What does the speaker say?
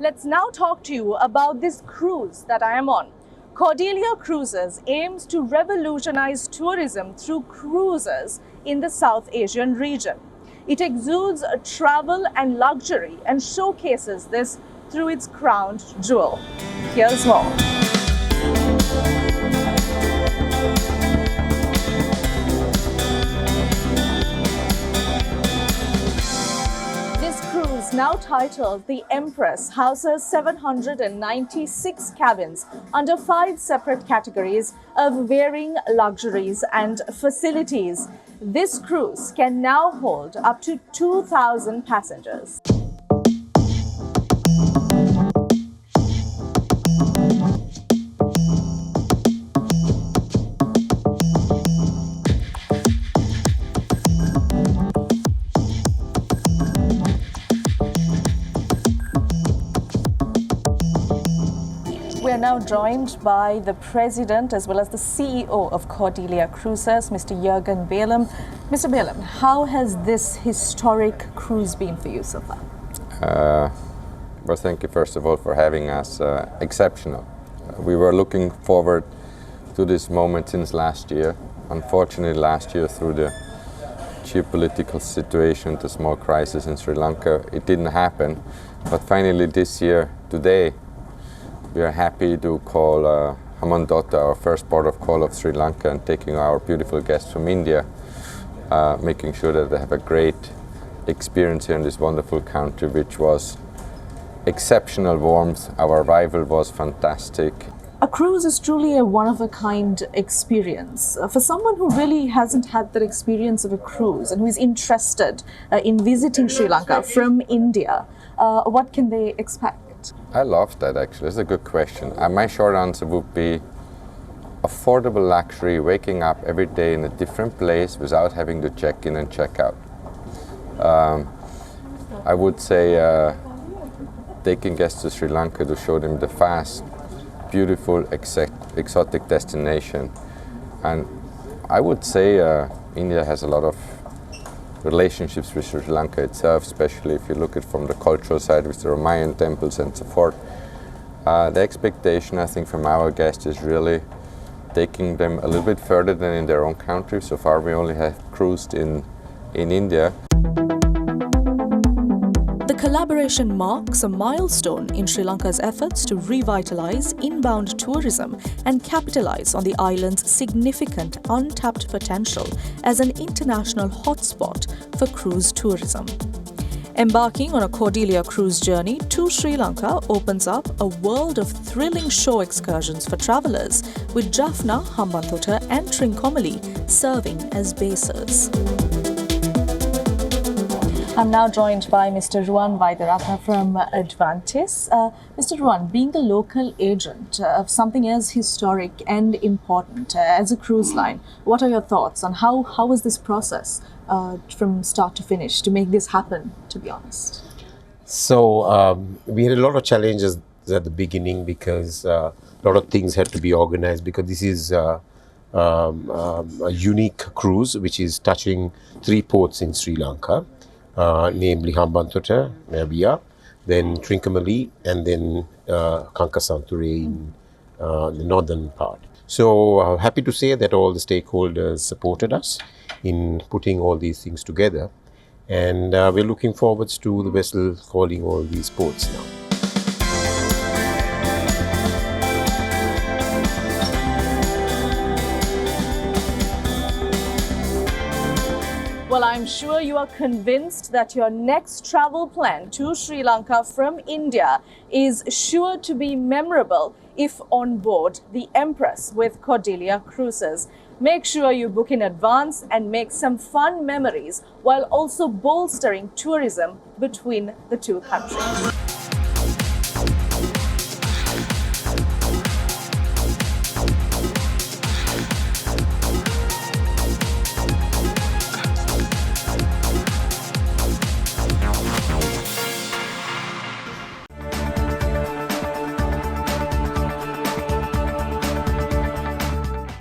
Let's now talk to you about this cruise that I am on. Cordelia Cruises aims to revolutionize tourism through cruises in the South Asian region. It exudes travel and luxury and showcases this through its crowned jewel. Here's more. Now titled The Empress, houses 796 cabins under 5 separate categories of varying luxuries and facilities. This cruise can now hold up to 2,000 passengers. We are now joined by the president as well as the CEO of Cordelia Cruises, Mr. Jürgen Behlem. Mr. Behlem, how has this historic cruise been for you so far? Well, thank you first of all for having us. Exceptional. We were looking forward to this moment since last year. Unfortunately, last year through the geopolitical situation, the small crisis in Sri Lanka, it didn't happen. But finally this year, today, we are happy to call Hambantota our first port of call of Sri Lanka and taking our beautiful guests from India, making sure that they have a great experience here in this wonderful country, which was exceptional warmth. Our arrival was fantastic. A cruise is truly a one-of-a-kind experience. For someone who really hasn't had that experience of a cruise and who is interested in visiting Sri Lanka from India, what can they expect? I love that actually. It's a good question. My short answer would be affordable luxury, waking up every day in a different place without having to check in and check out. I would say taking guests to Sri Lanka to show them the vast, beautiful, exotic destination. And I would say India has a lot of relationships with Sri Lanka itself, especially if you look at from the cultural side with the Ramayan temples and so forth. The expectation, I think, from our guests is really taking them a little bit further than in their own country. So far we only have cruised in India. The collaboration marks a milestone in Sri Lanka's efforts to revitalize inbound tourism and capitalize on the island's significant untapped potential as an international hotspot for cruise tourism. Embarking on a Cordelia cruise journey to Sri Lanka opens up a world of thrilling show excursions for travelers, with Jaffna, Hambantota and Trincomalee serving as bases. I'm now joined by Mr. Ruan Vaidaratna from Advantis. Mr. Ruan, being the local agent of something as historic and important as a cruise line, what are your thoughts on how was this process from start to finish to make this happen, to be honest? So we had a lot of challenges at the beginning because a lot of things had to be organized, because this is a unique cruise which is touching 3 ports in Sri Lanka. Namely Hambantota, where we are, then Trincomalee, and then Kankasanture in the northern part. So happy to say that all the stakeholders supported us in putting all these things together, and we're looking forward to the vessel calling all these ports now. Well, I'm sure you are convinced that your next travel plan to Sri Lanka from India is sure to be memorable if on board the Empress with Cordelia Cruises. Make sure you book in advance and make some fun memories while also bolstering tourism between the two countries.